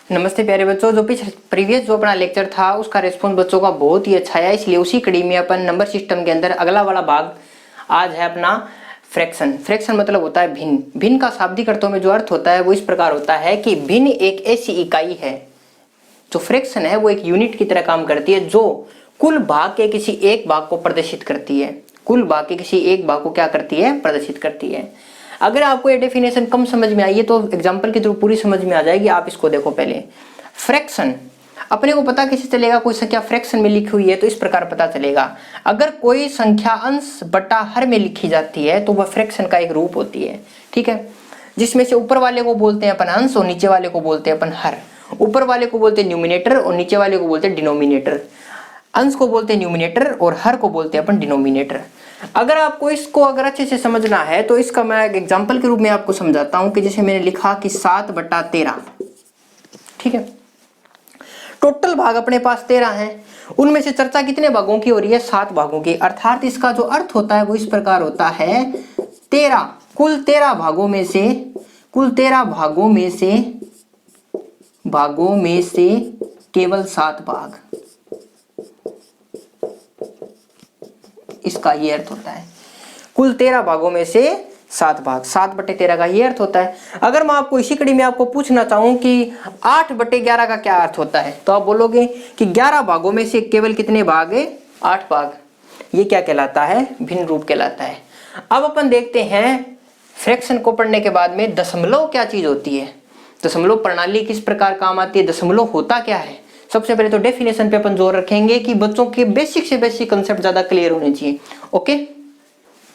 नमस्ते प्यारे बच्चों। जो प्रीवियस जो अपना लेक्चर था उसका रिस्पॉन्स बच्चों का बहुत ही अच्छा है, इसलिए उसी कड़ी में अपन नंबर सिस्टम के अंदर अगला वाला भाग आज है अपना फ्रैक्शन। फ्रैक्शन मतलब होता है भिन्न। भिन्न का शाब्दिक अर्थों में जो अर्थ होता है वो इस प्रकार होता है कि भिन्न एक ऐसी इकाई है, जो फ्रैक्शन है वो एक यूनिट की तरह काम करती है, जो कुल भाग के किसी एक भाग को प्रदर्शित करती है। कुल भाग के किसी एक भाग को क्या करती है? प्रदर्शित करती है। अगर आपको ये डेफिनेशन कम समझ में आई है तो एग्जांपल के थ्रू पूरी समझ में आ जाएगी। आप इसको देखो पहले। फ्रैक्शन अपने को पता कैसे चलेगा? कोई संख्या फ्रैक्शन में लिखी हुई है तो इस प्रकार पता चलेगा। अगर कोई संख्या अंश बटा हर में लिखी जाती है तो वह फ्रैक्शन का एक रूप होती है, ठीक है, जिसमें से ऊपर वाले को बोलते हैं अपन अंश और नीचे वाले को बोलते हैं अपन हर। ऊपर वाले को बोलते हैं न्यूमिनेटर और नीचे वाले को बोलते हैं डिनोमिनेटर। अंश को बोलते हैं न्यूमिनेटर और हर को बोलते हैं अपन डिनोमिनेटर। अगर आपको इसको अगर अच्छे से समझना है तो इसका मैं एक एग्जांपल के रूप में आपको समझाता हूं कि जैसे मैंने लिखा कि 7/13, ठीक है। टोटल भाग अपने पास 13 हैं, उनमें से चर्चा कितने भागों की हो रही है? 7 भागों की। अर्थात इसका जो अर्थ होता है वो इस प्रकार होता है 13, कुल 13 भागों में से, कुल 13 भागों में से केवल 7 भाग, इसका ये अर्थ होता है। कुल 13 भागों में से 7 भाग, 7/13 का ये अर्थ होता है। अगर मैं आपको इसी कड़ी में आपको पूछना चाहूं कि 8/11 का क्या अर्थ होता है, तो आप बोलोगे कि 11 भागों में से केवल कितने भाग है? 8 भाग। ये क्या कहलाता है? भिन्न रूप कहलाता है। अब अपन देखते हैं फ्रैक्शन को पढ़ने के बाद में दशमलव क्या चीज होती है, दशमलव प्रणाली किस प्रकार काम आती है, दशमलव होता क्या है। सबसे पहले तो डेफिनेशन पे अपन जोर रखेंगे कि बच्चों के बेसिक से बेसिक कंसेप्ट ज्यादा क्लियर होने चाहिए। ओके,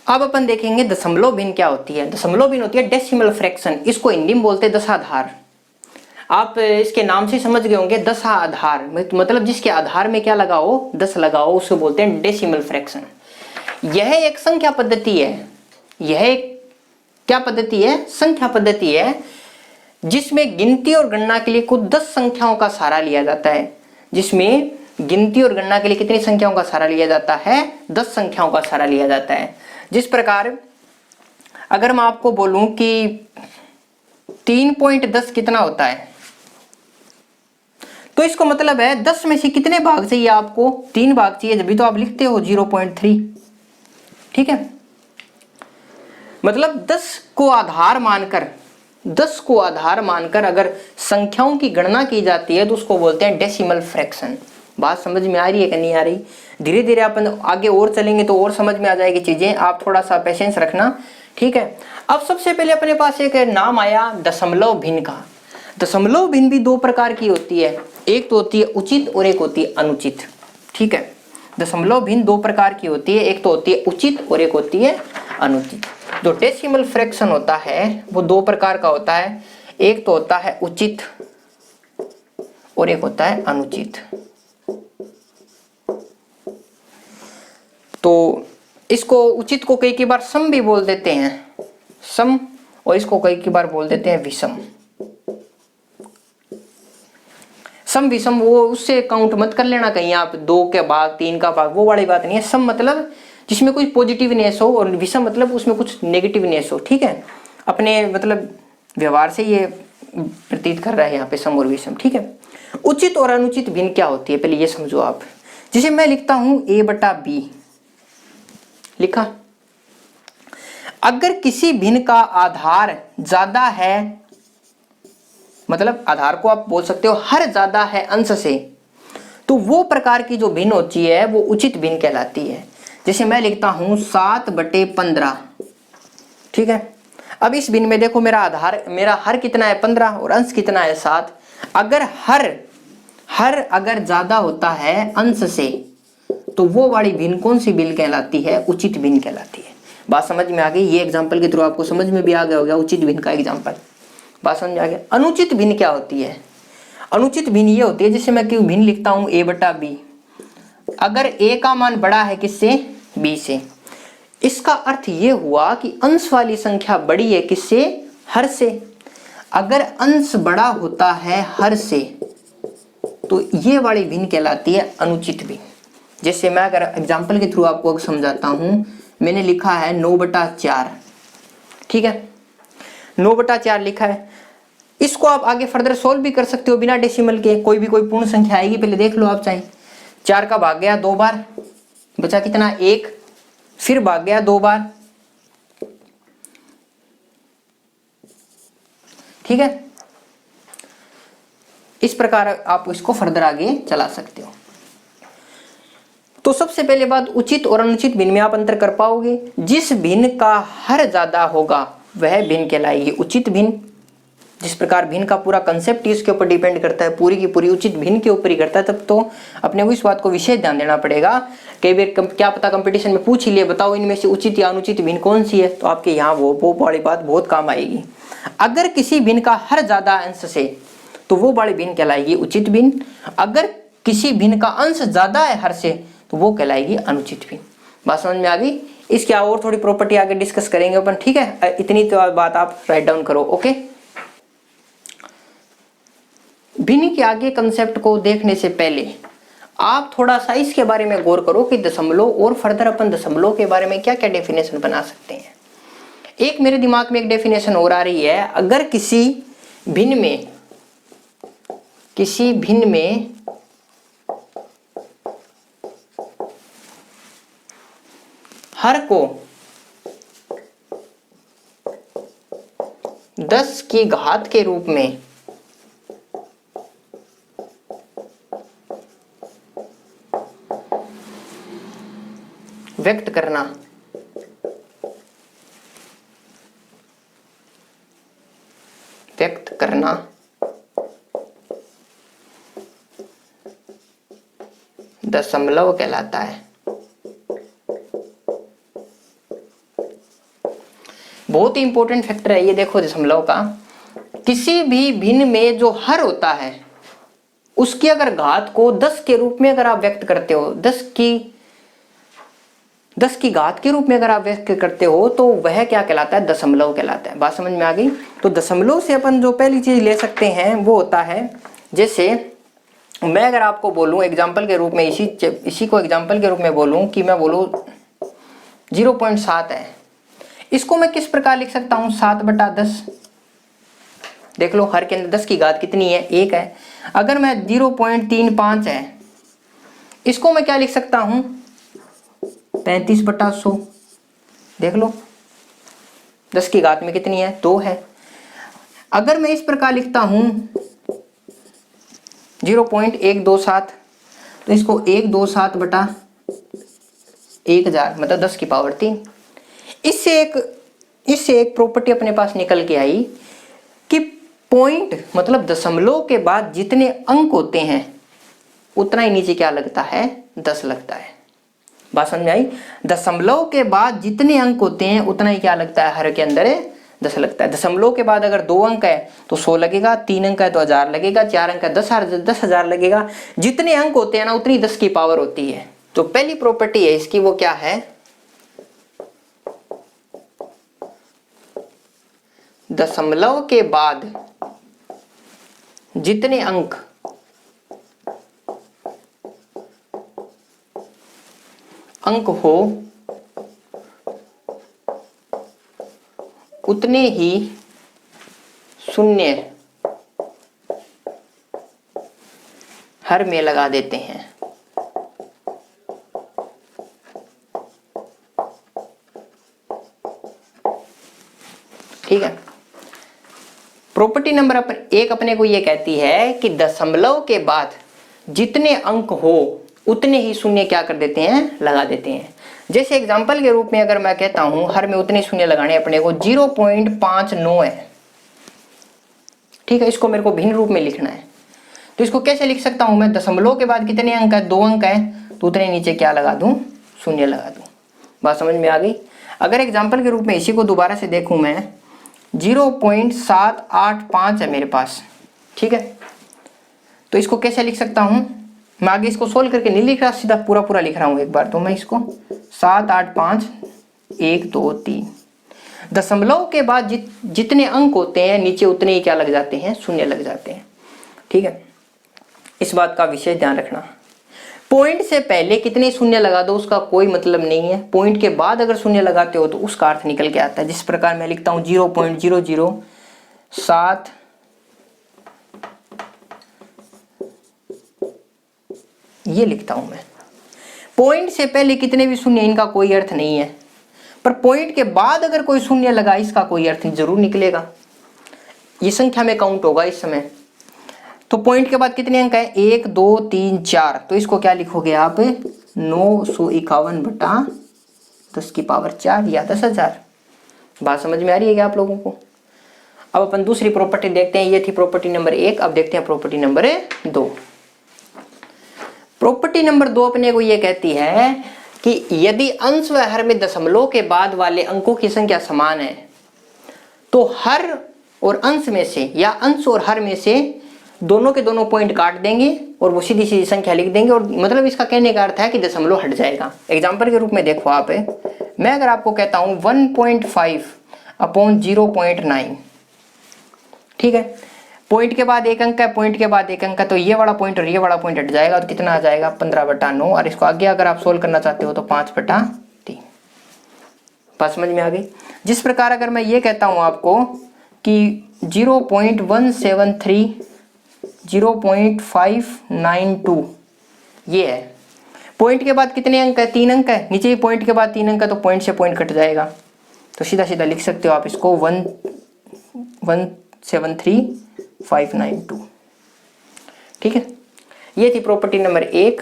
अब अपन देखेंगे दशमलव भिन्न क्या होती है। दशमलव भिन्न होती है डेसिमल फ्रैक्शन। इसको हिंदी में बोलते हैं दशाधार। आप इसके नाम से समझ गए होंगे, दशाधार मतलब जिसके आधार में क्या लगाओ? 10 लगाओ, उसको बोलते हैं डेसिमल फ्रैक्शन। यह एक संख्या पद्धति है। यह एक क्या पद्धति है? संख्या पद्धति है, जिसमें गिनती और गणना के लिए कुछ 10 संख्याओं का सहारा लिया जाता है। जिसमें गिनती और गणना के लिए कितनी संख्याओं का सहारा लिया जाता है? 10 संख्याओं का सहारा लिया जाता है। जिस प्रकार अगर मैं आपको बोलूं कि 3.10 कितना होता है, तो इसको मतलब है 10 में से कितने भाग चाहिए आपको? 3 भाग चाहिए, जब भी तो आप लिखते हो 0.3, ठीक है। मतलब 10 को आधार मानकर अगर संख्याओं की गणना की जाती है तो उसको बोलते हैं डेसिमल फ्रैक्शन। बात समझ में आ रही है कि नहीं आ रही? धीरे धीरे अपन आगे और चलेंगे तो और समझ में आ जाएगी चीजें। आप थोड़ा सा पेशेंस रखना, ठीक है। अब सबसे पहले अपने पास एक नाम आया दशमलव भिन्न का। दशमलव भिन्न भी 2 प्रकार की होती है, एक तो होती है उचित और एक होती है अनुचित, ठीक है। दशमलव भिन्न 2 प्रकार की होती है, एक तो होती है उचित और एक होती है अनुचित। जो डेसिमल फ्रैक्शन होता है वो 2 प्रकार का होता है, एक तो होता है उचित और एक होता है अनुचित। तो इसको उचित को कई बार सम भी बोल देते हैं, सम, और इसको कई बार बोल देते हैं विषम। सम विषम वो उससे काउंट मत कर लेना कहीं आप, 2 के भाग 3 का भाग, वो वाली बात नहीं है। सम मतलब जिसमें कोई पॉजिटिवनेस हो, और विषम मतलब उसमें कुछ नेगेटिवनेस हो, ठीक है। अपने मतलब व्यवहार से ये प्रतीत कर रहा है यहाँ पे सम और विषम, ठीक है। उचित और अनुचित भिन्न क्या होती है पहले ये समझो आप। जिसे मैं लिखता हूं a/b, लिखा। अगर किसी भिन्न का आधार ज्यादा है, मतलब आधार को आप बोल सकते हो हर ज्यादा है अंश से, तो वो प्रकार की जो भिन्न होती है वो उचित भिन्न कहलाती है। जैसे मैं लिखता हूं 7/15, ठीक है। अब इस भिन्न में देखो मेरा आधार, मेरा हर कितना है? 15 और अंश कितना है? 7। अगर हर अगर ज्यादा होता है अंश से तो वो वाली भिन्न कौन सी भिन्न कहलाती है? उचित भिन्न कहलाती है। बात समझ में आ गई? ये एग्जांपल के थ्रू आपको समझ में भी आ गया होगा उचित भिन्न का एग्जांपल। बात समझ में आ गया? अनुचित भिन्न क्या होती है? अनुचित भिन्न ये होती है, जैसे मैं क्यों भिन्न लिखता हूं a/b, अगर a का मान बड़ा है किससे? b से। इसका अर्थ ये हुआ कि अंश वाली संख्या बड़ी है किससे? हर से। अगर अंश बड़ा होता है हर से तो ये वाली भिन्न कहलाती है अनुचित भिन्न। जैसे मैं अगर एग्जांपल के थ्रू आपको समझाता हूं, मैंने लिखा है 9/4, ठीक है। 9/4 लिखा है। इसको आप आगे फर्दर सोल्व भी कर सकते हो बिना डेसिमल के। कोई पूर्ण संख्या आएगी, पहले देख लो आप चाहे। 4 का भाग गया 2 बार, बचा कितना 1, फिर भाग गया 2 बार, ठीक है। इस प्रकार आप इसको फर्दर आगे चला सकते हो। तो सबसे पहले बात, उचित और अनुचित भिन्न में आप अंतर कर पाओगे। जिस भिन्न का हर ज्यादा होगा वह भिन्न कहलाएगी उचित भिन्न। जिस प्रकार भिन्न का पूरा कंसेप्ट इसके ऊपर डिपेंड करता है, पूरी की पूरी उचित भिन्न के ऊपर ही करता है, तब तो अपने को इस बात को विशेष ध्यान देना पड़ेगा। कई बार क्या पता कंपटीशन में पूछ ही लिए, बताओ इनमें से उचित या अनुचित भिन्न कौन सी है, तो आपके यहाँ वो वाली बात बहुत काम आएगी। अगर किसी भिन्न का हर ज्यादा अंश से, तो वो वाली भिन्न कहलाएगी उचित भिन्न। अगर किसी भिन्न का अंश ज्यादा है हर से, तो वो कहलाएगी अनुचित भिन्न। बात समझ में आ गई? इसकी और थोड़ी प्रॉपर्टी आगे डिस्कस करेंगे अपन, ठीक है। इतनी तो बात आप राइट डाउन करो, ओके। भिन्न के आगे कंसेप्ट को देखने से पहले आप थोड़ा सा इसके बारे में गौर करो कि दशमलव और फर्दर अपन दशमलव के बारे में क्या क्या डेफिनेशन बना सकते हैं। एक मेरे दिमाग में एक डेफिनेशन और आ रही है, अगर किसी भिन्न में हर को 10 की घात के रूप में व्यक्त करना दशमलव कहलाता है। बहुत ही इंपॉर्टेंट फैक्टर है ये, देखो दशमलव का। किसी भी भिन्न में जो हर होता है उसकी अगर घात को 10 के रूप में अगर आप व्यक्त करते हो, 10 की घात के रूप में अगर आप व्यक्त करते हो, तो वह क्या कहलाता है? दशमलव कहलाता है। बात समझ में आ गई? तो दशमलव से अपन जो पहली चीज ले सकते हैं वो होता है, जैसे मैं अगर आपको बोलूं एग्जाम्पल के रूप में, इसी को एग्जाम्पल के रूप में बोलूं कि मैं बोलूं 0.7 है, इसको मैं किस प्रकार लिख सकता हूं? 7/10। देख लो हर के अंदर 10 की घात कितनी है? 1 है। अगर मैं 0.35 है, इसको मैं क्या लिख सकता हूं? 35/100। देख लो 10 की घात में कितनी है? 2 है। अगर मैं इस प्रकार लिखता हूं 0.127, तो इसको 127/1000 मतलब 10 की पावर 3। इससे एक प्रॉपर्टी अपने पास निकल के आई कि पॉइंट मतलब दशमलव के बाद जितने अंक होते हैं उतना ही नीचे क्या लगता है? 10 लगता है। बात समझ में आई? दशमलव के बाद जितने अंक होते हैं उतना ही क्या लगता है? हर के अंदर 10 लगता है। दशमलव के बाद अगर 2 अंक है तो 100 लगेगा, 3 अंक है तो 1000 लगेगा, 4 अंक है 10,000 लगेगा। जितने अंक होते हैं ना उतनी 10 की पावर होती है। तो पहली प्रॉपर्टी है इसकी, वो क्या है? दशमलव के बाद जितने अंक हो उतने ही शून्य हर में लगा देते हैं। ठीक है। प्रॉपर्टी नंबर 1 अपने को यह कहती है कि दशमलव के बाद जितने अंक हो उतने ही शून्य क्या कर देते हैं? लगा देते हैं। जैसे एग्जांपल के रूप में अगर मैं कहता हूं हर में उतने शून्य लगाने अपने को 0.59 है, ठीक है। इसको मेरे को भिन्न रूप में लिखना है, तो इसको कैसे लिख सकता हूं मैं? दशमलव के बाद कितने अंक है? 2 अंक है, तो उतने नीचे क्या लगा दूं? शून्य लगा दूं। बात समझ में आ गई? अगर एग्जाम्पल के रूप में इसी को दोबारा से देखूं मैं, 0.785 है मेरे पास, ठीक है। तो इसको कैसे लिख सकता हूं मैं? आगे इसको सोल्व करके नहीं लिख रहा, सीधा पूरा लिख रहा हूं एक बार। तो मैं इसको 785 1 2 3, दशमलव के बाद जितने अंक होते हैं नीचे उतने ही क्या लग जाते हैं? शून्य लग जाते हैं, ठीक है। इस बात का विशेष ध्यान रखना। पॉइंट से पहले कितने शून्य लगा दो उसका कोई मतलब नहीं है, पॉइंट के बाद अगर शून्य लगाते हो तो उसका अर्थ निकल के आता है। जिस प्रकार मैं लिखता हूं 0.007 ये लिखता हूं मैं। पॉइंट से पहले कितने भी शून्य इनका कोई अर्थ नहीं है, पर पॉइंट के बाद अगर कोई शून्य लगा इसका कोई अर्थ जरूर निकलेगा, ये संख्या में काउंट होगा इस समय। तो पॉइंट के बाद कितने अंक है, 1 2 3 4, तो इसको क्या लिखोगे आप, 951 बटा 10 की पावर 4 या 10,000। बात समझ में आ रही है क्या आप लोगों को? अब अपन दूसरी प्रॉपर्टी देखते हैं, ये थी प्रॉपर्टी नंबर 1। अब देखते हैं प्रॉपर्टी नंबर 2। प्रॉपर्टी नंबर 2 अपने को ये कहती है कि यदि अंश व हर में दशमलव के बाद वाले अंकों की संख्या समान है तो हर और अंश में से या अंश और हर में से दोनों के दोनों पॉइंट काट देंगे और वो सीधी सीधी संख्या लिख देंगे, और मतलब इसका कहने का अर्थ है कि दशमलव हट जाएगा। एग्जाम्पल के रूप में देखो आप, मैं अगर आपको कहता हूं 1.5 अपॉन 0.9, ठीक है, पॉइंट के बाद एक अंक है, पॉइंट के बाद एक अंक है, तो ये वाला पॉइंट और ये वाला पॉइंट हट जाएगा, तो कितना आ जाएगा 15/9, और इसको आगे अगर आप सोल्व करना चाहते हो तो 5/3। बात समझ में आ गई? जिस प्रकार अगर मैं ये कहता हूं आपको कि 0.173 0.592 ये है, पॉइंट के बाद कितने अंक है, 3 अंक है, नीचे ही पॉइंट के बाद 3 अंक है, तो पॉइंट से पॉइंट कट जाएगा, तो सीधा सीधा लिख सकते हो आप इसको 1,173,592। ठीक है, ये थी प्रॉपर्टी नंबर 1।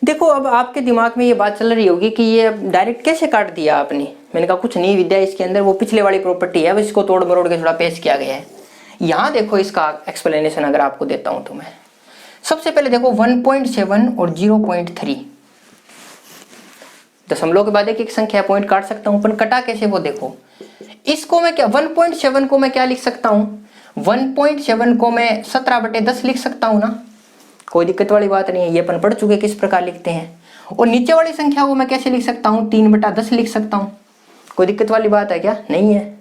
देखो अब आपके दिमाग में ये बात चल रही होगी कि ये डायरेक्ट कैसे काट दिया आपने। मैंने कहा कुछ नहीं विद्या इसके अंदर, वो पिछले वाली प्रॉपर्टी है, बस इसको तोड़ मरोड़ के थोड़ा पेश किया गया है। यहाँ देखो इसका एक्सप्लेनेशन अगर आपको देता हूं तो मैं सबसे पहले देखो 1.7 और 0.3 दशमलव के बाद एक संख्या पॉइंट काट सकता हूं, पर कटा कैसे वो देखो। इसको मैं क्या 1.7 को मैं क्या लिख सकता हूं, 1.7 को मैं 17/10 लिख सकता हूं ना, कोई दिक्कत वाली बात नहीं है, ये अपन पढ़ चुके किस प्रकार लिखते हैं। और नीचे वाली संख्या को मैं कैसे लिख सकता हूँ, 3/10 लिख सकता हूँ, कोई दिक्कत वाली बात है क्या? नहीं है।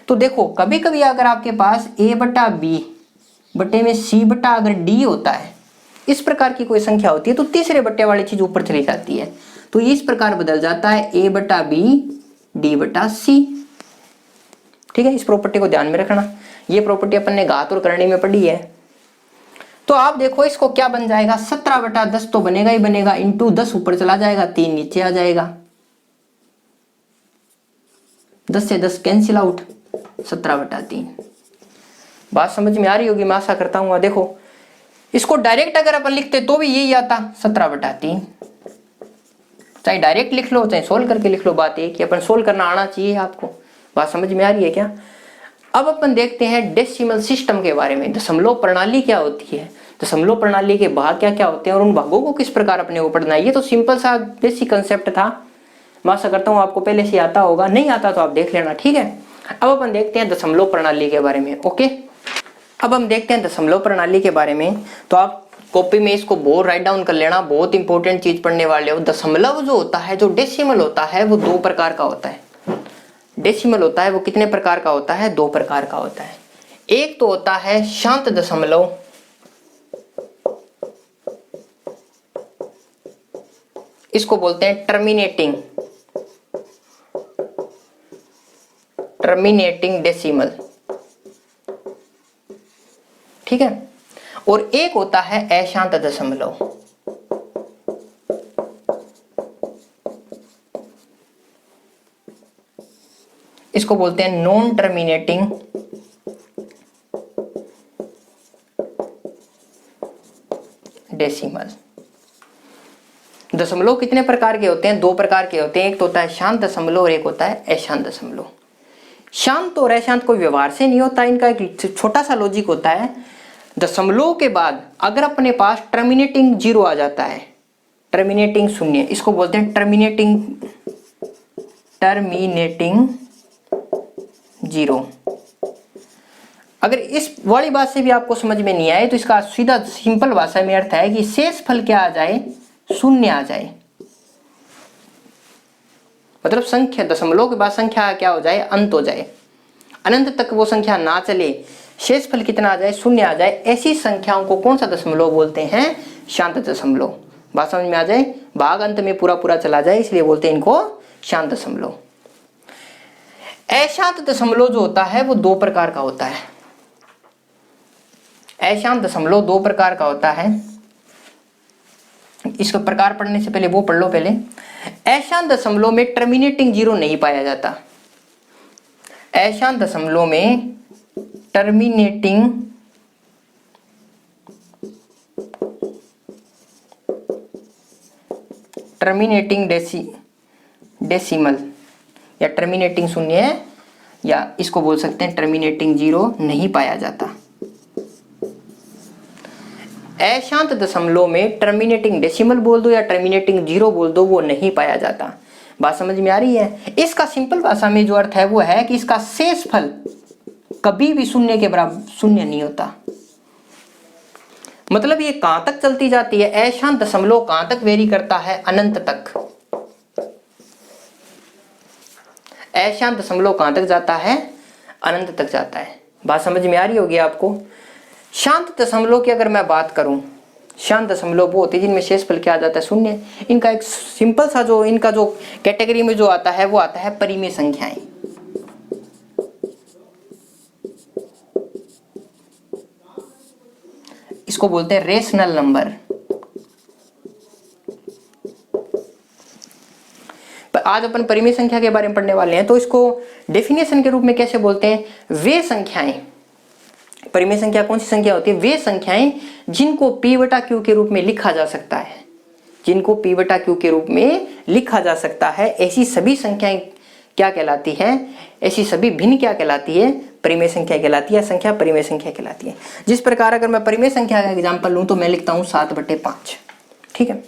तो देखो कभी कभी अगर आपके पास a/b बटे में c/ अगर d होता है, इस प्रकार की कोई संख्या होती है, तो तीसरे बट्टे वाली चीज ऊपर चली जाती है, तो इस प्रकार बदल जाता है a/b d/c। ठीक है, इस प्रॉपर्टी को ध्यान में रखना, ये प्रॉपर्टी अपन ने घात और करनी में पढ़ी है। तो आप देखो इसको क्या बन जाएगा, 17/10 तो बनेगा ही बनेगा, इंटू 10 ऊपर चला जाएगा, 3 नीचे आ जाएगा, 10 से 10 कैंसिल आउट, 17/3। बात समझ में आ रही होगी मैं आशा करता हूँ। देखो इसको डायरेक्ट अगर अपन लिखते तो भी यही आता 17/3, चाहे डायरेक्ट लिख लो चाहे सोल्व करके लिख लो, बात एक कि अपन सोल्व करना आना चाहिए आपको। बात समझ में आ रही है क्या? अब अपन देखते हैं डेसिमल सिस्टम के बारे में, दशमलव प्रणाली क्या होती है, दशमलव प्रणाली के भाग क्या क्या होते हैं और उन भागों को किस प्रकार अपने को पढ़ना है। ये तो सिंपल सा बेसिक कंसेप्ट था, मैं आशा करता हूँ आपको पहले से आता होगा, नहीं आता तो आप देख लेना। ठीक है, अब अपन देखते हैं दशमलव प्रणाली के बारे में। ओके, अब हम देखते हैं दशमलव प्रणाली के बारे में, तो आप कॉपी में इसको बहुत राइट डाउन कर लेना, बहुत इंपॉर्टेंट चीज पढ़ने वाले हो। दशमलव जो होता है, जो डेसिमल होता है, वो 2 प्रकार का होता है। डेसिमल होता है वो कितने प्रकार का होता है, 2 प्रकार का होता है। एक तो होता है शांत दशमलव, इसको बोलते हैं टर्मिनेटिंग डेसिमल। ठीक है, और एक होता है अशांत दशमलव। इसको बोलते हैं नॉन टर्मिनेटिंग डेसिमल। दशमलव कितने प्रकार के होते हैं, 2 प्रकार के होते हैं, एक तो होता है शांत दशमलव और एक होता है अशांत दशमलव। शांत और अशांत कोई व्यवहार से नहीं होता, इनका एक छोटा सा लॉजिक होता है। दशमलव के बाद अगर अपने पास टर्मिनेटिंग 0 आ जाता है, टर्मिनेटिंग 0, इसको बोलते हैं टर्मिनेटिंग 0। अगर इस वाली बात से भी आपको समझ में नहीं आए तो इसका सीधा सिंपल भाषा में अर्थ है कि शेष फल क्या आ जाए, 0 आ जाए। मतलब संख्या दशमलव के बाद संख्या क्या हो जाए, अंत हो जाए, अनंत तक वो संख्या ना चले, शेष फल कितना आ जाए, 0 आ जाए। ऐसी संख्याओं को कौन सा दशमलव बोलते हैं, शांत दशमलव। बात समझ में आ जाए, भाग अंत में पूरा पूरा चला जाए, इसलिए बोलते हैं इनको शांत दशमलव। अशांत दशमलव जो होता है वो 2 प्रकार का होता है। अशांत दशमलव 2 प्रकार का होता है। इसका प्रकार पढ़ने से पहले वो पढ़ लो पहले। अशांत दशमलव में टर्मिनेटिंग जीरो नहीं पाया जाता। अशांत दशमलव में टर्मिनेटिंग डेसिमल या टर्मिनेटिंग शून्य या इसको बोल सकते हैं टर्मिनेटिंग जीरो नहीं पाया जाता। अशांत दशमलव में टर्मिनेटिंग डेसिमल बोल दो या टर्मिनेटिंग जीरो बोल दो, वो नहीं पाया जाता। बात समझ में आ रही है? इसका सिंपल भाषा में जो अर्थ है वो है कि इसका शेषफल कभी भी शून्य के बराबर शून्य नहीं होता। मतलब ये कहां तक चलती जाती है? अशांत दशमलव कहां तक वेरी करता है? अनंत तक। अशांत दशमलव कहां तक जाता है? अनंत तक जाता है। बात समझ में आ रही होगी आपको? शांत दशमलव की अगर मैं बात करूं, शांत दशमलव वो होती है जिनमें शेषफल क्या आ जाता है? शून्य। इनका एक सिंपल सा जो इनका जो कैटेगरी में जो आता है वो आता है परिमेय संख्याएं। इसको बोलते हैं रेशनल नंबर। पर आज अपन परिमेय संख्या के बारे में पढ़ने वाले हैं, तो इसको डेफिनेशन के रूप में कैसे बोलते हैं? वे संख्याएं, परिमेय संख्या कौन सी संख्या होती है? वे संख्याएं जिनको p बटा q के रूप में लिखा जा सकता है, जिनको p बटा q के रूप में लिखा जा सकता है, ऐसी सभी संख्याएं क्या कहलाती है? ऐसी सभी भिन्न क्या कहलाती है? परिमेय संख्या कहलाती है, संख्या परिमेय संख्या कहलाती है। जिस प्रकार अगर मैं परिमेय संख्या का एग्जांपल लूं तो मैं लिखता हूं 7/5। ठीक है,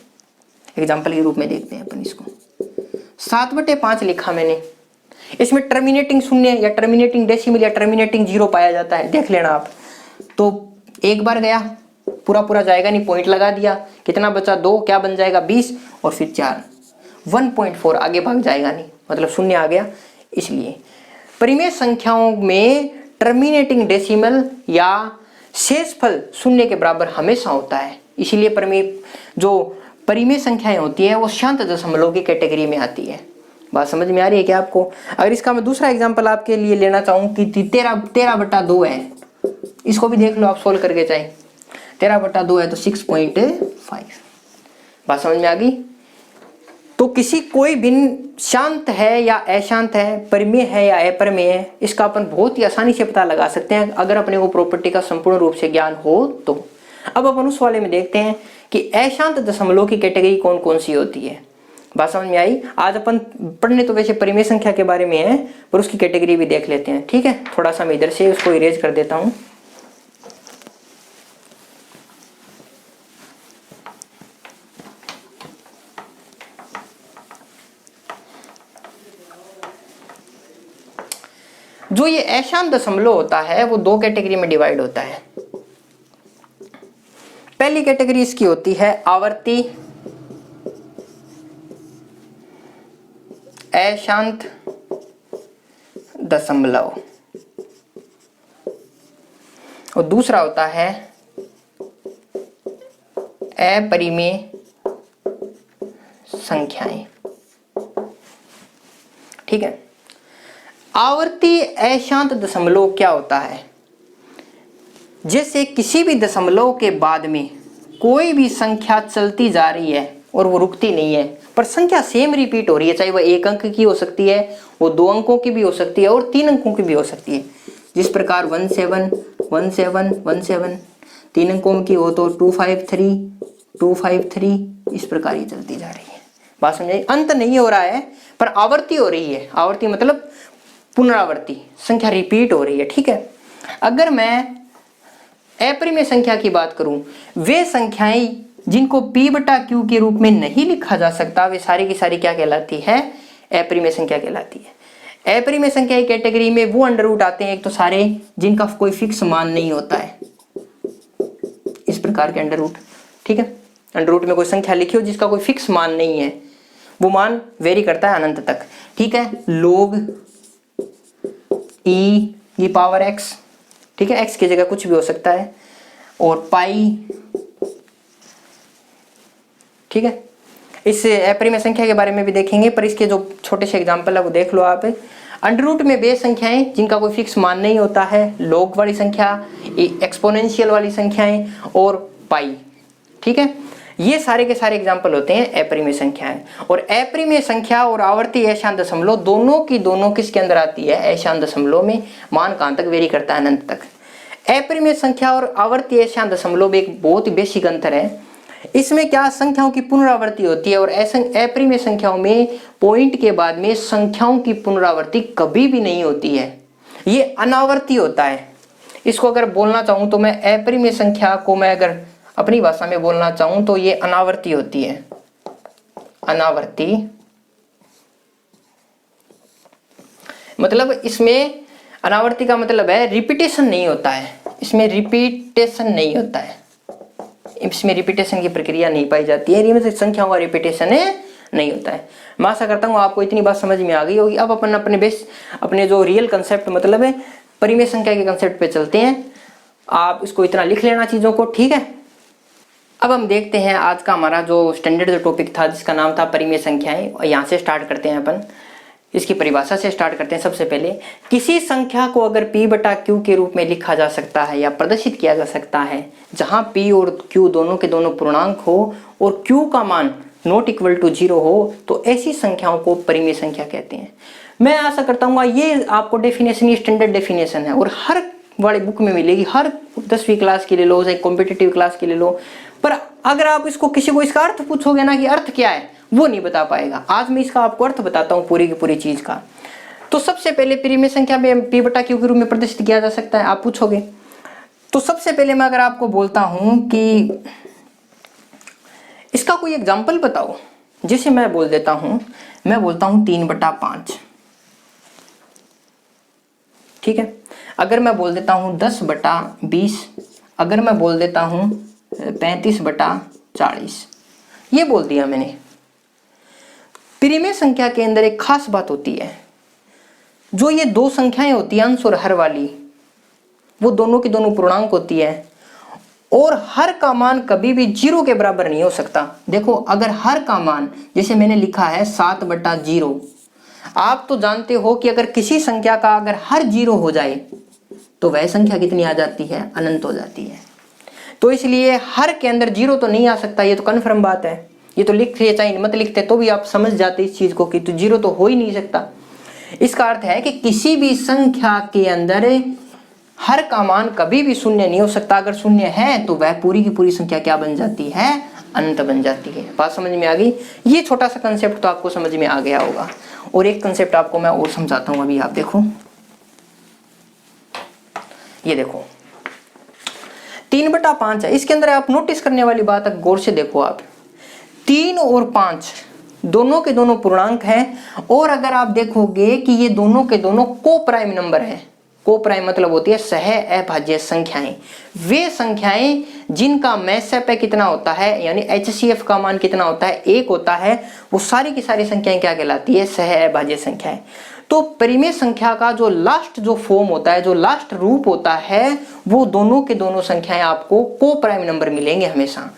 एग्जांपल के रूप में देखते हैं अपन इसको। 7/5 लिखा मैंने, इसमें टर्मिनेटिंग शून्य या टर्मिनेटिंग डेसिमल या टर्मिनेटिंग जीरो पाया जाता है, देख लेना आप। तो एक बार गया, पूरा पूरा जाएगा नहीं, पॉइंट लगा दिया, कितना बचा? 2, क्या बन जाएगा? 20 और फिर 4, 1.4 आगे भाग जाएगा नहीं, मतलब शून्य आ गया। इसलिए परिमेय संख्याओं में टर्मिनेटिंग डेसिमल या शेषफल शून्य के बराबर हमेशा होता है। इसीलिए परिमेय संख्याएं होती है वो शांत दशमलव की कैटेगरी में आती है। बात समझ में आ रही है क्या आपको? अगर इसका मैं दूसरा एग्जांपल आपके लिए लेना चाहूँ कि 13/2 है, इसको भी देख लो आप सोल्व करके चाहे। 13/2 है तो 6.5। बात समझ में आ गई? तो किसी कोई भिन्न शांत है या अशांत है, परिमेय है या अपरिमेय है, इसका अपन बहुत ही आसानी से पता लगा सकते हैं अगर अपने को प्रॉपर्टी का संपूर्ण रूप से ज्ञान हो तो। अब अपन उस वाले में देखते हैं कि अशांत दशमलव की कैटेगरी कौन कौन सी होती है। बात समझ में आई? आज अपन पढ़ने तो वैसे परिमेय संख्या के बारे में है, पर उसकी कैटेगरी भी देख लेते हैं। ठीक है, थोड़ा सा मैं इधर से उसको इरेज कर देता हूं। जो ये अशांत दशमलव होता है वो 2 कैटेगरी में डिवाइड होता है। पहली कैटेगरी इसकी होती है आवर्ती अशांत दशमलव, और दूसरा होता है अपरिमेय संख्याएं। ठीक है, आवर्ती अशांत दशमलव क्या होता है? जैसे किसी भी दशमलव के बाद में कोई भी संख्या चलती जा रही है और वो रुकती नहीं है, पर संख्या सेम रिपीट हो रही है, चाहे वह 1 अंक की हो सकती है, वो 2 अंकों की भी हो सकती है और 3 अंकों की भी हो सकती है। जिस प्रकार 17 17 17, 3 अंकों की हो तो 253 253, इस प्रकार ये चलती जा रही है। बात समझाई? अंत नहीं हो रहा है पर आवर्ती हो रही है। आवर्ती मतलब पुनरावर्ती, संख्या रिपीट हो रही है। ठीक है, अगर मैं अपरिमेय संख्या की बात करूं, वे संख्याएं जिनको p बटा q के रूप में नहीं लिखा जा सकता, वे सारी की सारी क्या कहलाती है? अपरिमेय संख्या कहलाती है। अपरिमेय संख्या की कैटेगरी में वो अंडर रूट आते हैं, एक तो सारे जिनका कोई फिक्स मान नहीं होता है, इस प्रकार के अंडर रूट। ठीक है, अंडर रूट में कोई संख्या लिखी हो जिसका कोई फिक्स मान नहीं है, वो मान वेरी करता है अनंत तक। ठीक है, log e पावर x, ठीक है, x की जगह कुछ भी हो सकता है, और पाई। ठीक है, इस अपरिमेय संख्या के बारे में भी देखेंगे, पर इसके जो छोटे से एग्जांपल है वो देख लो आप। अंडर रूट में बेस संख्याएं जिनका कोई फिक्स मान नहीं होता है, log वाली संख्या, एक्सपोनेंशियल वाली संख्याएं और पाई। ठीक है, ये सारे के सारे एग्जाम्पल होते हैं अपरिमेय संख्याएं। और अपरिमेय संख्या और आवर्ती अशांत दशमलव दोनों की दोनों किसके अंदर आती है? अशांत दशमलव में। मान कहां तक वेरी करता है? अनंत तक। अपरिमेय संख्या और आवर्ती अशांत दशमलव एक बहुत ही बेसिक अंतर है। इसमें क्या संख्याओं की पुनरावृत्ति होती है और अपरिमेय संख्याओं में पॉइंट के बाद में संख्याओं की पुनरावृत्ति कभी भी नहीं होती है, ये अनावर्ती होता है। इसको अगर बोलना चाहूं तो मैं अपरिमेय संख्या को मैं अगर अपनी भाषा में बोलना चाहूं तो ये अनावर्ती होती है। अनावर्ती मतलब इसमें अनावर्ती का मतलब है रिपीटेशन नहीं होता है, इसमें रिपीटेशन नहीं होता है, इसमें रिपीटेशन की प्रक्रिया नहीं पाई जाती है, इनमें संख्याओं का रिपीटेशन नहीं होता है। मैं आशा करता हूँ आपको इतनी बात समझ में आ गई होगी। अब अपन अपने जो रियल कंसेप्ट मतलब है परिमेय संख्या के कंसेप्ट पे चलते हैं। आप इसको इतना लिख लेना चीजों को, ठीक है। अब हम देखते हैं आज का हमारा जो स्टैंडर्ड जो टॉपिक था जिसका नाम था परिमेय संख्याएं, और यहाँ से स्टार्ट करते हैं अपन। इसकी परिभाषा से स्टार्ट करते हैं। सबसे पहले किसी संख्या को अगर p बटा q के रूप में लिखा जा सकता है या प्रदर्शित किया जा सकता है जहां p और q दोनों के दोनों पूर्णांक हो और q का मान नॉट इक्वल टू 0 हो तो ऐसी संख्याओं को परिमेय संख्या कहते हैं। मैं आशा करता हूँ ये आपको डेफिनेशन, ये स्टैंडर्ड डेफिनेशन है और हर वाली बुक में मिलेगी, हर 10वीं क्लास के ले लो चाहे कॉम्पिटिटिव क्लास के ले लो। पर अगर आप इसको किसी को इसका अर्थ पूछोगे ना कि अर्थ क्या है, वो नहीं बता पाएगा। आज मैं इसका आपको अर्थ बताता हूँ पूरी की पूरी चीज का। तो सबसे पहले परिमेय संख्या में p बटा q के रूप में प्रदर्शित किया जा सकता है, आप पूछोगे। तो सबसे पहले मैं अगर आपको बोलता हूं कि इसका कोई एग्जाम्पल बताओ, जैसे मैं बोल देता हूं, मैं बोलता हूं 3/5, ठीक है। अगर मैं बोल देता हूं 10/20, अगर मैं बोल देता हूं 35/40, ये बोल दिया मैंने। परिमेय संख्या के अंदर एक खास बात होती है, जो ये दो संख्याएं होती है अंश और हर वाली, वो दोनों की दोनों पूर्णांक होती है और हर का मान कभी भी 0 के बराबर नहीं हो सकता। देखो अगर हर का मान जैसे मैंने लिखा है 7/0, आप तो जानते हो कि अगर किसी संख्या का अगर हर 0 हो जाए तो वह संख्या कितनी आ जाती है? अनंत हो जाती है। तो इसलिए हर के अंदर 0 तो नहीं आ सकता, ये तो कन्फर्म बात है। ये तो लिखते चाहे मत लिखते तो भी आप समझ जाते इस चीज को कि तो 0 तो हो ही नहीं सकता। इसका अर्थ है कि किसी भी संख्या के अंदर हर का मान कभी भी शून्य नहीं हो सकता। अगर शून्य है तो वह पूरी की पूरी संख्या क्या बन जाती है? अनंत बन जाती है। बात समझ में आ गई? ये छोटा सा कंसेप्ट तो आपको समझ में आ गया होगा। और एक कंसेप्ट आपको मैं और समझाता हूं। अभी आप देखो, ये देखो 3/5 है। इसके अंदर आप नोटिस करने वाली बात है, गौर से देखो आप, 3 और 5 दोनों के दोनों पूर्णांक हैं और अगर आप देखोगे कि ये दोनों के दोनों को प्राइम नंबर है। को प्राइम मतलब होती है सह अभाज्य संख्याएं। वे संख्याएं जिनका मैसअप कितना होता है, यानी HCF का मान कितना होता है? 1 होता है। वो सारी की सारी संख्याएं क्या कहलाती है? सह अभाज्य संख्याएं। तो परिमेय संख्या का जो लास्ट जो फॉर्म होता है, जो लास्ट रूप होता है, वो दोनों के दोनों संख्याएं आपको को प्राइम नंबर मिलेंगे हमेशा।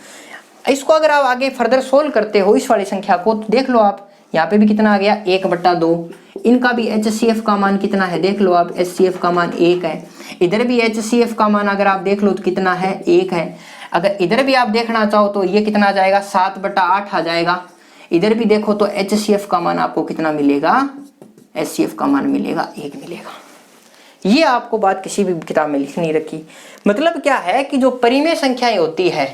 इसको अगर आप आगे फर्दर सोल्व करते हो इस वाली संख्या को, तो देख लो आप यहाँ पे भी कितना आ गया? 1/2। इनका भी HCF का मान कितना है? देख लो आप, HCF का मान 1 है। इधर भी HCF का मान अगर आप देख लो तो कितना है? 1 है। अगर इधर भी आप देखना चाहो तो ये कितना आ जाएगा? 7/8 आ जाएगा। इधर भी देखो तो HCF का मान आपको कितना मिलेगा? HCF का मान मिलेगा 1 मिलेगा। ये आपको बात किसी भी किताब में लिख नहीं रखी। मतलब क्या है कि जो परिमेय संख्याएं होती है,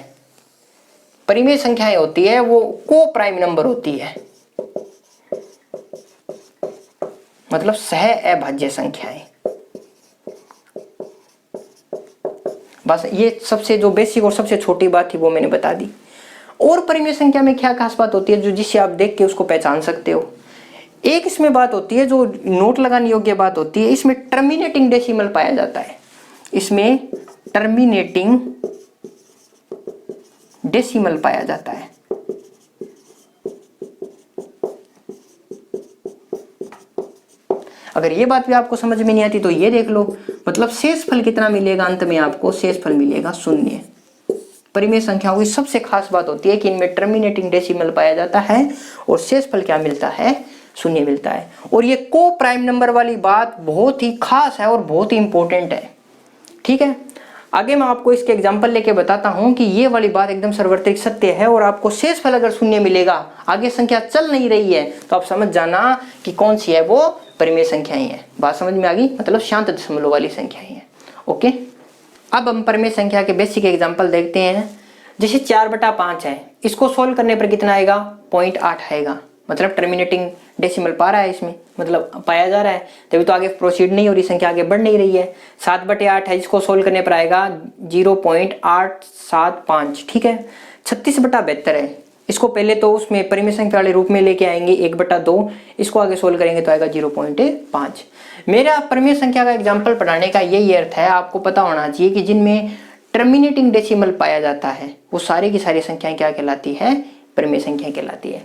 परिमेय संख्याएं होती है वो को प्राइम नंबर होती है, मतलब सह अभाज्य संख्याएं। बस ये सबसे जो बेसिक और सबसे छोटी बात थी वो मैंने बता दी। और परिमेय संख्या में क्या खास बात होती है जो जिससे आप देख के उसको पहचान सकते हो? एक इसमें बात होती है जो नोट लगाने योग्य बात होती है, इसमें टर्मिनेटिंग डेसिमल पाया जाता है। इसमें टर्मिनेटिंग डेसिमल पाया जाता है। अगर ये बात भी आपको समझ में नहीं आती तो ये देख लो, मतलब शेषफल कितना मिलेगा? अंत में आपको शेषफल मिलेगा 0। परिमेय संख्याओं की सबसे खास बात होती है कि इनमें टर्मिनेटिंग डेसिमल पाया जाता है और शेषफल क्या मिलता है? 0 मिलता है। और ये को प्राइम नंबर वाली बात बहुत ही खास है और बहुत ही इंपॉर्टेंट है, ठीक है। आगे मैं आपको इसके एग्जाम्पल लेके बताता हूं कि ये वाली बात एकदम सार्वत्रिक सत्य है और आपको शेषफल अगर शून्य मिलेगा, आगे संख्या चल नहीं रही है, तो आप समझ जाना कि कौन सी है वो परिमेय संख्याएं हैं। बात समझ में आ गई, मतलब शांत दशमलव वाली संख्याएं हैं। ओके, अब हम परिमेय संख्या के बेसिक एग्जाम्पल देखते हैं। जैसे 4/5 है, इसको सोल्व करने पर कितना आएगा, 0.8 आएगा, मतलब टर्मिनेटिंग डेसिमल पा रहा है इसमें, मतलब पाया जा रहा है, तभी तो आगे प्रोसीड नहीं हो रही, संख्या आगे बढ़ नहीं रही है। 7/8 है, इसको सोल्व करने पर आएगा 0.875, ठीक है। 36/72 है, इसको पहले तो उसमें परिमेय संख्या वाले रूप में लेके आएंगे 1/2, इसको आगे सोल्व करेंगे तो आएगा 0.5। मेरा परिमेय संख्या का एग्जाम्पल पढ़ाने का यही अर्थ है, आपको पता होना चाहिए कि जिनमें टर्मिनेटिंग डेसिमल पाया जाता है वो सारी की सारी संख्याएं क्या कहलाती है, परिमेय संख्या कहलाती है।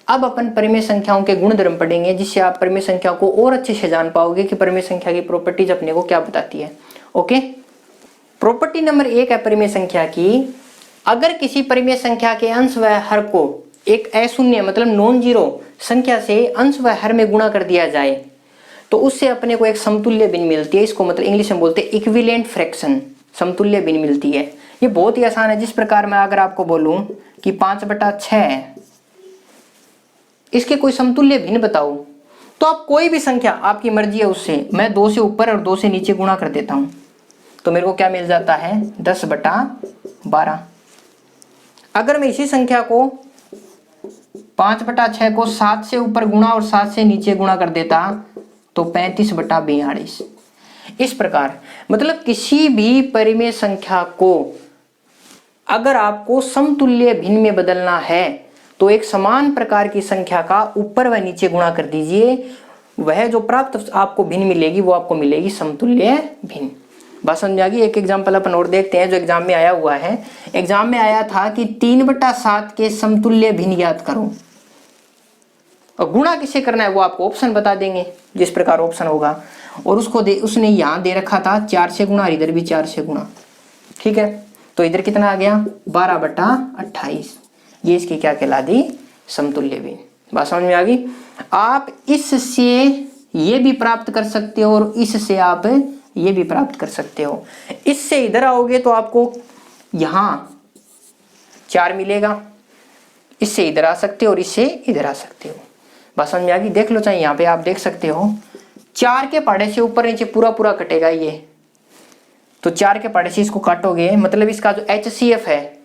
अब अपन परिमेय संख्याओं के गुणधर्म पढ़ेंगे, जिससे आप परिमेय संख्या को और अच्छे से जान पाओगे कि परिमेय संख्या की प्रॉपर्टीज अपने को क्या बताती है। ओके, प्रॉपर्टी नंबर 1 है परिमेय संख्या की, अगर किसी परिमेय संख्या के अंश व हर को एक अशून्य मतलब नॉन जीरो संख्या से अंश व हर में गुणा कर दिया जाए तो उससे अपने को एक समतुल्य भिन्न मिलती है। इसको मतलब इंग्लिश में बोलते हैं इक्विवेलेंट फ्रैक्शन, समतुल्य भिन्न मिलती है। ये बहुत ही आसान है। जिस प्रकार मैं अगर आपको बोलूं कि 5/6 है, इसके कोई समतुल्य भिन्न बताओ, तो आप कोई भी संख्या आपकी मर्जी है उससे, मैं 2 से ऊपर और 2 से नीचे गुणा कर देता हूं तो मेरे को क्या मिल जाता है, 10/12। अगर मैं इसी संख्या को 5/6 को 7 से ऊपर गुणा और 7 से नीचे गुणा कर देता तो 35/42। इस प्रकार मतलब किसी भी परिमेय संख्या को अगर आपको समतुल्य भिन्न में बदलना है तो एक समान प्रकार की संख्या का ऊपर व नीचे गुणा कर दीजिए, वह जो प्राप्त आपको भिन्न मिलेगी वो आपको मिलेगी समतुल्य भिन्न। बात समझ में आ गई। एक एग्जाम्पल अपन और देखते हैं जो एग्जाम में आया हुआ है। एग्जाम में आया था कि 3/7 के समतुल्य भिन्न ज्ञात करो, और गुणा किसे करना है वो आपको ऑप्शन बता देंगे, जिस प्रकार ऑप्शन होगा। और उसने यहाँ दे रखा था 4 से गुणा, इधर भी 4 से गुणा, ठीक है। तो इधर कितना आ गया, 12/28। ये इसकी क्या कहला दी, समतुल्य भिन्न। बात समझ में आ गई। आप इससे ये भी प्राप्त कर सकते हो और इससे आप ये भी प्राप्त कर सकते हो। इससे इधर आओगे तो आपको यहाँ 4 मिलेगा, इससे इधर आ सकते हो और इससे इधर आ सकते हो। बात समझ में आ गई। देख लो, चाहे यहाँ पे आप देख सकते हो 4 के पहाड़े से ऊपर नीचे पूरा पूरा कटेगा ये, तो 4 के पहाड़े से इसको काटोगे मतलब इसका जो HCF है,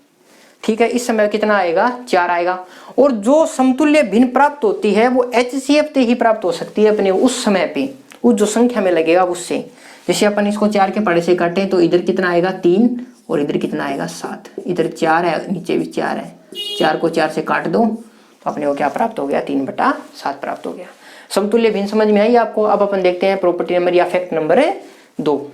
ठीक है, इस समय कितना आएगा, 4 आएगा। और जो समतुल्य भिन्न प्राप्त होती है वो HCF से ही प्राप्त हो सकती है अपने उस समय पे, उस जो संख्या में लगेगा उससे। जैसे अपन इसको 4 के पहाड़े से काटें तो इधर कितना आएगा, 3, और इधर कितना आएगा, 7। इधर 4 है, नीचे भी 4 है, 4 को 4 से काट दो तो अपने को क्या प्राप्त हो गया, 3/7 प्राप्त हो गया। समतुल्य भिन्न समझ में आई आपको। अब अपन देखते हैं प्रॉपर्टी नंबर या फैक्ट नंबर 2।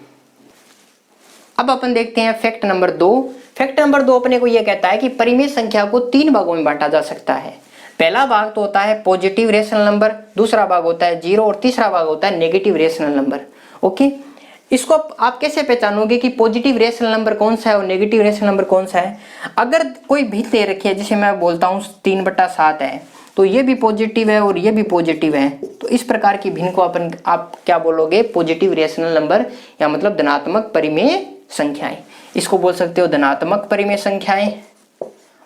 अब अपन देखते हैं फैक्ट नंबर 2। फैक्ट नंबर 2 अपने को यह कहता है कि परिमेय संख्या को 3 भागों में बांटा जा सकता है। पहला भाग तो होता है पॉजिटिव रेशनल नंबर, दूसरा भाग होता है 0 और तीसरा भाग होता है नेगेटिव रेशनल नंबर। ओके, इसको आप कैसे पहचानोगे कि पॉजिटिव रेशनल नंबर कौन सा है और नेगेटिव रेशनल नंबर कौन सा है। अगर कोई भिन्न दे रखी है, जैसे मैं बोलता हूँ 3/7 है, तो ये भी पॉजिटिव है और ये भी पॉजिटिव है, तो इस प्रकार की भिन्न को आप क्या बोलोगे, पॉजिटिव रेशनल नंबर, या मतलब धनात्मक परिमेय संख्याएं। इसको बोल सकते हो धनात्मक परिमेय संख्याएं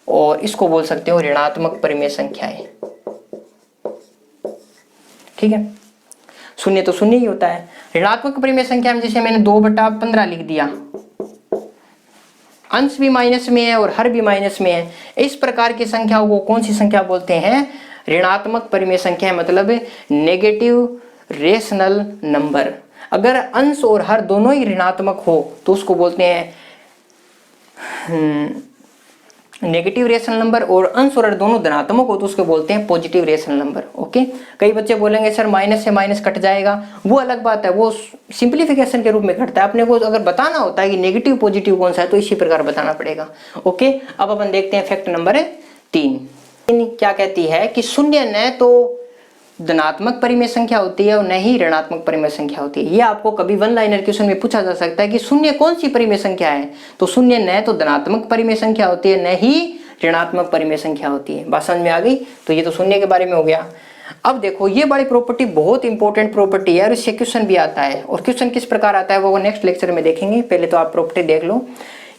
और इसको बोल सकते हो ऋणात्मक परिमेय संख्याएं, ठीक है। शून्य तो शून्य ही होता है। ऋणात्मक परिमेय संख्या में जैसे मैंने 2/15 लिख दिया, अंश भी माइनस में है और हर भी माइनस में है, इस प्रकार की संख्याओं को कौन सी संख्या बोलते हैं, ऋणात्मक परिमेय संख्या, मतलब नेगेटिव रेशनल नंबर। अगर अंश और हर दोनों ही ऋणात्मक हो तो उसको बोलते हैं नेगेटिव रेशनल नंबर, और अंश और हर दोनों धनात्मक हो तो उसको बोलते हैं पॉजिटिव रेशनल नंबर। ओके, कई बच्चे बोलेंगे सर माइनस से माइनस कट जाएगा, वो अलग बात है, वो सिंप्लीफिकेशन के रूप में कटता है। अपने को अगर बताना होता है कि नेगेटिव पॉजिटिव कौन सा है तो इसी प्रकार बताना पड़ेगा। ओके, अब अपन देखते हैं फैक्ट नंबर 3। क्या कहती है कि शून्य न तो धनात्मक परिमेय संख्या होती है और न ही ऋणात्मक परिमेय संख्या होती है। ये आपको कभी 1 लाइनर क्वेश्चन में पूछा जा सकता है कि शून्य कौन सी परिमेय संख्या है, तो शून्य न तो धनात्मक परिमेय संख्या होती है न ही ऋणात्मक परिमेय संख्या होती है। बात समझ में आ गई। तो ये तो शून्य के बारे में हो गया। अब देखो ये बड़ी प्रॉपर्टी बहुत इंपॉर्टेंट प्रॉपर्टी है और इससे क्वेश्चन भी आता है, और क्वेश्चन किस प्रकार आता है वो नेक्स्ट लेक्चर में देखेंगे। पहले तो आप प्रॉपर्टी देख लो।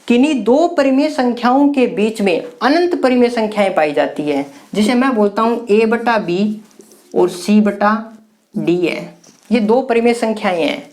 किन्हीं दो परिमेय संख्याओं के बीच में अनंत परिमेय संख्याएं पाई जाती है, जिसे मैं बोलता हूं a/b और c/d है। ये दो परिमेय संख्याएं हैं,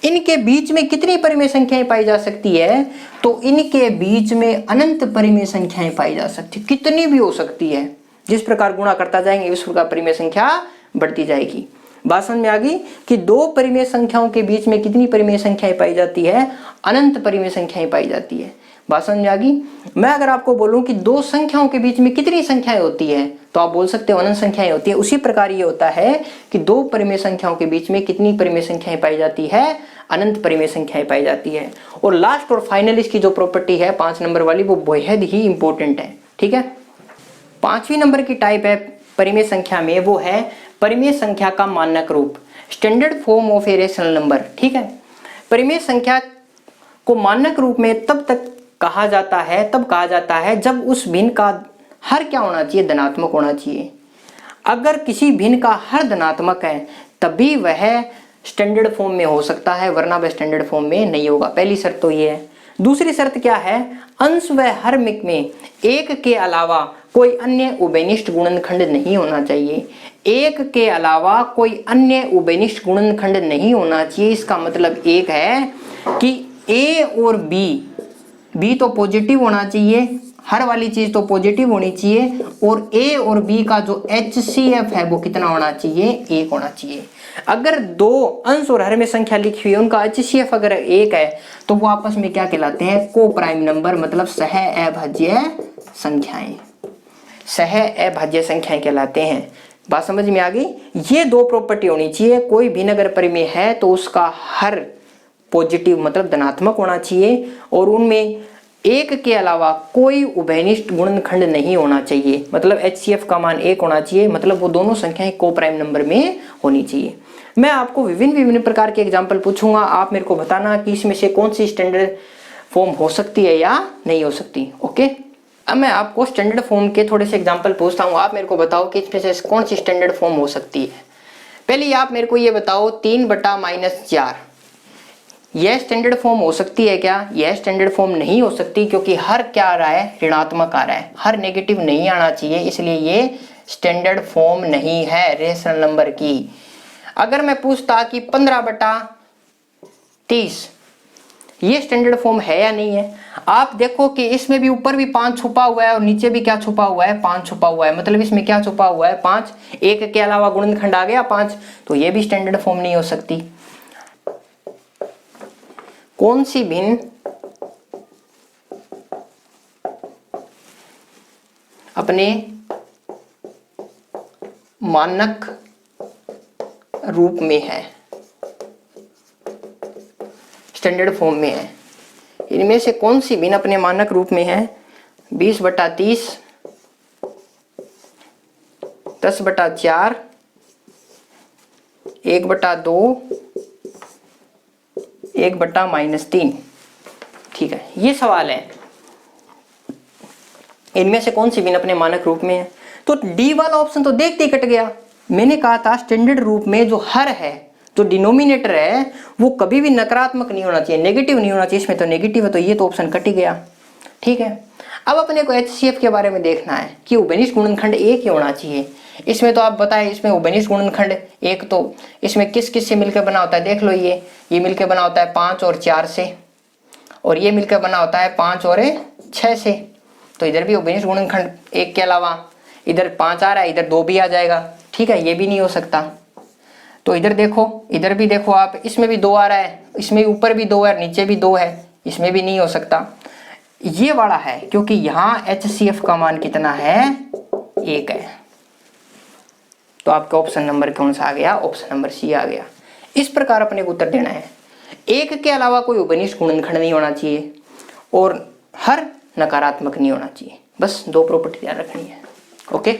इनके बीच में कितनी परिमेय संख्याएं पाई जा सकती है? तो इनके बीच में अनंत परिमेय संख्याएं पाई जा सकती है, कितनी भी हो सकती है। जिस प्रकार गुणा करता जाएंगे उस प्रकार परिमेय संख्या बढ़ती जाएगी। बात समझ में आ गई कि दो परिमेय संख्याओं के बीच में कितनी परिमेय संख्याएं पाई जाती है? अनंत परिमेय संख्याएं पाई जाती है। बात समझ में आ गई। मैं अगर आपको बोलूं कि दो संख्याओं के बीच में कितनी संख्याएं होती है तो आप बोल सकते हो अनंत संख्याएं होती है। उसी प्रकार ये होता है कि दो परिमेय संख्याओं के बीच में कितनी परिमेय संख्याएं पाई जाती है? अनंत परिमेय संख्याएं पाई जाती है। और लास्ट और फाइनल इसकी जो प्रॉपर्टी है 5 नंबर वाली, वो बेहद ही इंपॉर्टेंट है। ठीक है, 5वीं नंबर की टाइप है परिमेय संख्या में, वो है परिमेय संख्या का मानक रूप, standard form of a rational number. ठीक है, परिमेय संख्या को मानक रूप में तब कहा जाता है जब उस भिन्न का हर क्या होना चाहिए? धनात्मक होना चाहिए। अगर किसी भिन्न का हर धनात्मक है तभी वह स्टैंडर्ड फॉर्म में हो सकता है, वरना वह स्टैंडर्ड फॉर्म में नहीं होगा। पहली शर्त तो ये है। दूसरी शर्त क्या है? अंश व हर में एक के अलावा कोई अन्य उभयनिष्ठ गुणनखंड नहीं होना चाहिए। एक के अलावा कोई अन्य उभयनिष्ठ गुणनखंड नहीं होना चाहिए। इसका मतलब एक है कि ए और बी तो पॉजिटिव होना चाहिए, हर वाली चीज तो पॉजिटिव होनी चाहिए, और ए और बी का जो HCF है वो कितना होना चाहिए? 1 होना चाहिए। अगर दो अंश और हर में संख्या लिखी हुई है, उनका HCF अगर 1 है तो वो आपस में क्या कहलाते हैं? को प्राइम नंबर, मतलब सह अभाज्य संख्याएं। सह अभाज्य संख्याएं कहलाते हैं। बात समझ में आ गई। ये दो प्रॉपर्टी होनी चाहिए। कोई भी अगर परिमेय है तो उसका हर पॉजिटिव मतलब धनात्मक होना चाहिए, और उनमें एक के अलावा कोई उभयनिष्ठ गुणनखंड नहीं होना चाहिए। मतलब HCF का मान 1 होना चाहिए, मतलब वो दोनों संख्याएं को प्राइम नंबर में होनी चाहिए। मैं आपको विभिन्न प्रकार के एग्जाम्पल पूछूंगा, आप मेरे को बताना कि इसमें से कौन सी स्टैंडर्ड फॉर्म हो सकती है या नहीं हो सकती। ओके, अब मैं आपको स्टैंडर्ड फॉर्म के थोड़े से एग्जाम्पल पूछता हूँ, आप मेरे को बताओ कि इसमें से कौन सी स्टैंडर्ड फॉर्म हो सकती है। पहले आप मेरे को ये बताओ 3/-4 यह स्टैंडर्ड फॉर्म हो सकती है क्या? यह स्टैंडर्ड फॉर्म नहीं हो सकती, क्योंकि हर क्या आ रहा है? ऋणात्मक आ रहा है, हर नेगेटिव नहीं आना चाहिए, इसलिए ये स्टैंडर्ड फॉर्म नहीं है रेशनल नंबर की। अगर मैं पूछता कि 15/30 ये स्टैंडर्ड फॉर्म है या नहीं है, आप देखो कि इसमें भी ऊपर भी 5 छुपा हुआ है और नीचे भी क्या छुपा हुआ है? 5 छुपा हुआ है। मतलब इसमें क्या छुपा हुआ है? 5। एक के अलावा गुणनखंड आ गया 5, तो ये भी स्टैंडर्ड फॉर्म नहीं हो सकती। कौन सी भिन्न अपने मानक रूप में है, स्टैंडर्ड फॉर्म में है? इनमें से कौन सी भिन्न अपने मानक रूप में है? 20/30, 10/4, 1/2, 1/-3। ठीक है, ये सवाल है, इनमें से कौन सी भिन्न अपने मानक रूप में है? तो डी वाला ऑप्शन तो देखते ही कट गया। मैंने कहा था स्टैंडर्ड रूप में जो हर है, जो डिनोमिनेटर है, वो कभी भी नकारात्मक नहीं होना चाहिए, नेगेटिव नहीं होना चाहिए। इसमें तो नेगेटिव है, तो ये तो ऑप्शन कट ही गया। ठीक है, अब अपने को HCF के बारे में देखना है कि उभयनिष्ठ गुणनखंड 1 ही होना चाहिए। इसमें तो आप बताएं, इसमें उभयनिष्ठ गुणनखंड 1 तो इसमें किस किस से मिलकर बना होता है? देख लो, ये मिलकर बना होता है 5 और 4 से, और ये मिलकर बना होता है 5 और 6 से। तो इधर भी उभयनिष्ठ गुणनखंड 1 के अलावा इधर 5 आ रहा है, इधर 2 भी आ जाएगा। ठीक है, ये भी नहीं हो सकता। तो इधर देखो, इधर भी देखो आप, इसमें भी 2 आ रहा है, इसमें ऊपर भी 2 है, नीचे भी 2 है, इसमें भी नहीं हो सकता। ये वाला है, क्योंकि यहाँ HCF का मान कितना है? 1 है। तो आपका ऑप्शन नंबर कौन सा आ गया? ऑप्शन नंबर C आ गया। इस प्रकार अपने को उत्तर देना है। 1 के अलावा कोई उभयनिष्ठ गुणनखंड नहीं होना चाहिए, और हर नकारात्मक नहीं होना चाहिए। बस 2 प्रॉपर्टी ध्यान रखनी है। ओके,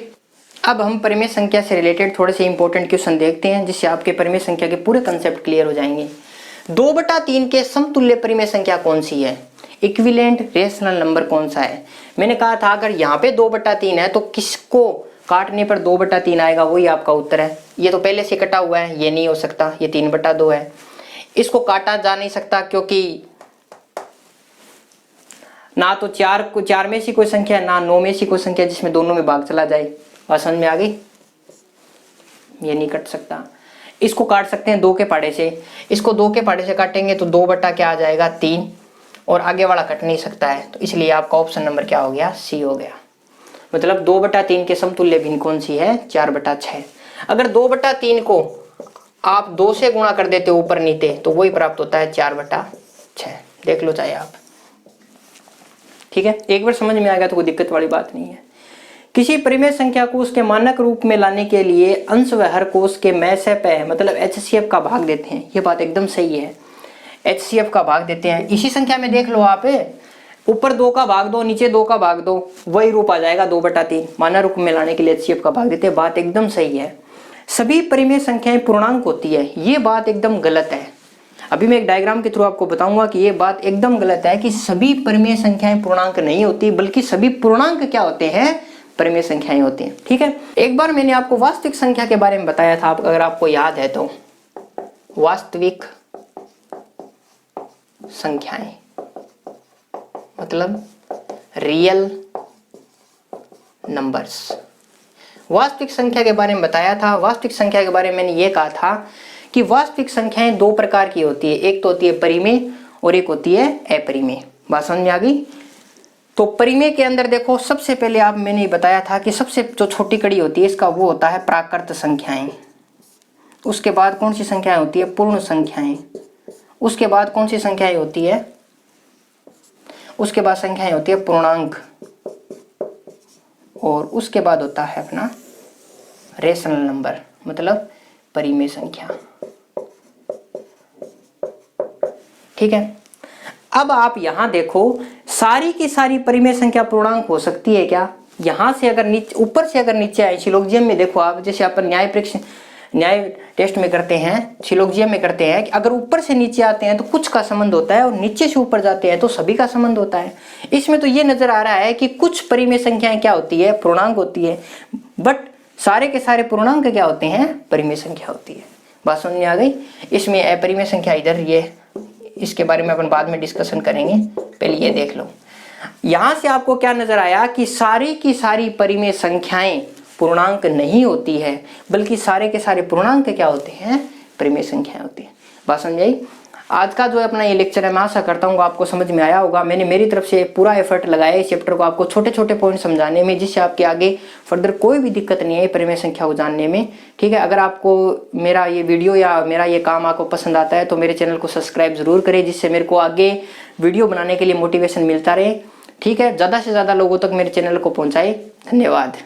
अब हम परिमेय संख्या से रिलेटेड थोड़े से इंपॉर्टेंट क्वेश्चन देखते हैं, जिससे आपके परिमेय संख्या के पूरे कंसेप्ट क्लियर हो जाएंगे। 2/3 के समतुल्य परिमेय संख्या कौन सी है? इक्विवेलेंट रेशनल नंबर कौन सा है? मैंने कहा था अगर यहाँ पे 2/3 है तो किसको काटने पर 2/3 आएगा, वही आपका उत्तर है। ये तो पहले से कटा हुआ है, ये नहीं हो सकता, ये 3/2 है। इसको काटा जा नहीं सकता क्योंकि ना तो 4 में से कोई संख्या है, ना 9 में से कोई संख्या जिसमें दोनों में भाग चला जाए। बात समझ में आ गई? ये नहीं कट सकता। इसको काट सकते हैं 2 के पहाड़े से, इसको 2 के पहाड़े से काटेंगे तो 2 बटा क्या आ जाएगा 3, और आगे वाला कट नहीं सकता है, तो इसलिए आपका ऑप्शन नंबर क्या हो गया, सी हो गया। मतलब 2/3 के समतुल्य भिन्न कौन सी है, 4/6। अगर 2/3 को आप 2 से गुणा कर देते ऊपर नीचे तो वही प्राप्त होता है 4/6। देख लो चाहे आप, ठीक है। एक बार समझ में आ गया तो कोई दिक्कत वाली बात नहीं है। किसी परिमेय संख्या को उसके मानक रूप में लाने के लिए अंश व हर को उसके में से पे मतलब HCF का भाग देते हैं। ये बात एकदम सही है, HCF का भाग देते हैं। इसी संख्या में देख लो आप, ऊपर 2 का भाग दो, नीचे 2 का भाग दो, वही रूप आ जाएगा 2/3। मानक रूप में लाने के लिए HCF का भाग देते हैं। बात एकदम सही है। सभी परिमेय संख्याएं पूर्णांक होती है, ये बात एकदम गलत है। अभी मैं एक डायग्राम के थ्रू आपको बताऊंगा कि ये बात एकदम गलत है कि सभी परिमेय संख्याएं पूर्णांक नहीं होती, बल्कि सभी पूर्णांक क्या होते हैं, परिमेय संख्याएं होती हैं। ठीक है। एक बार मैंने आपको वास्तविक संख्या के बारे में बताया था, अगर आपको याद है तो। वास्तविक संख्याएं मतलब रियल नंबर्स। वास्तविक संख्या के बारे में बताया था। वास्तविक संख्या के बारे में मैंने ये कहा था कि वास्तविक संख्याएं 2 प्रकार की होती है, एक तो होती है परिमेय और एक होती है अपरिमेय। बात समझ में आ गई? तो परिमेय के अंदर देखो, सबसे पहले आप मैंने बताया था कि सबसे जो छोटी कड़ी होती है इसका वो होता है प्राकृत संख्याएं। उसके बाद कौन सी संख्याएं होती है, पूर्ण संख्याएं। उसके बाद कौन सी संख्याएं होती है, उसके बाद संख्याएं होती है पूर्णांक, और उसके बाद होता है अपना रेशनल नंबर मतलब परिमेय संख्या। ठीक है। अब आप यहां देखो, सारी की सारी परिमेय संख्या पूर्णांक हो सकती है क्या? यहां से अगर नीचे, ऊपर से अगर नीचे आए, सिलोजियम में देखो आप, जैसे अपन न्याय टेस्ट में करते हैं, सिलोजियम में करते हैं कि अगर ऊपर से नीचे आते हैं तो कुछ का संबंध होता है और नीचे से ऊपर जाते हैं तो सभी का संबंध होता है। इसमें तो ये नजर आ रहा है कि कुछ परिमेय संख्याएं क्या होती है, पूर्णांक होती है, बट सारे के सारे पूर्णांक क्या होते हैं, परिमेय संख्या होती है। बात समझ में आ गई? इसमें अपरिमेय संख्या इधर, ये इसके बारे में अपन बाद में डिस्कशन करेंगे, पहले ये देख लो। यहां से आपको क्या नजर आया कि सारी की सारी परिमेय संख्याएं पूर्णांक नहीं होती है, बल्कि सारे के सारे पूर्णांक क्या होते हैं, परिमेय संख्याएं होती है। बात समझ आई? आज का जो अपना ये लेक्चर है, मैं आशा करता हूँ आपको समझ में आया होगा। मैंने मेरी तरफ से पूरा एफर्ट लगाया इस चैप्टर को आपको छोटे छोटे पॉइंट समझाने में, जिससे आपके आगे फर्दर कोई भी दिक्कत नहीं है परिमेय संख्या को जानने में। ठीक है। अगर आपको मेरा ये वीडियो या मेरा ये काम आपको पसंद आता है तो मेरे चैनल को सब्सक्राइब जरूर करें, जिससे मेरे को आगे वीडियो बनाने के लिए मोटिवेशन मिलता रहे। ठीक है। ज़्यादा से ज़्यादा लोगों तक मेरे चैनल को पहुँचाए। धन्यवाद।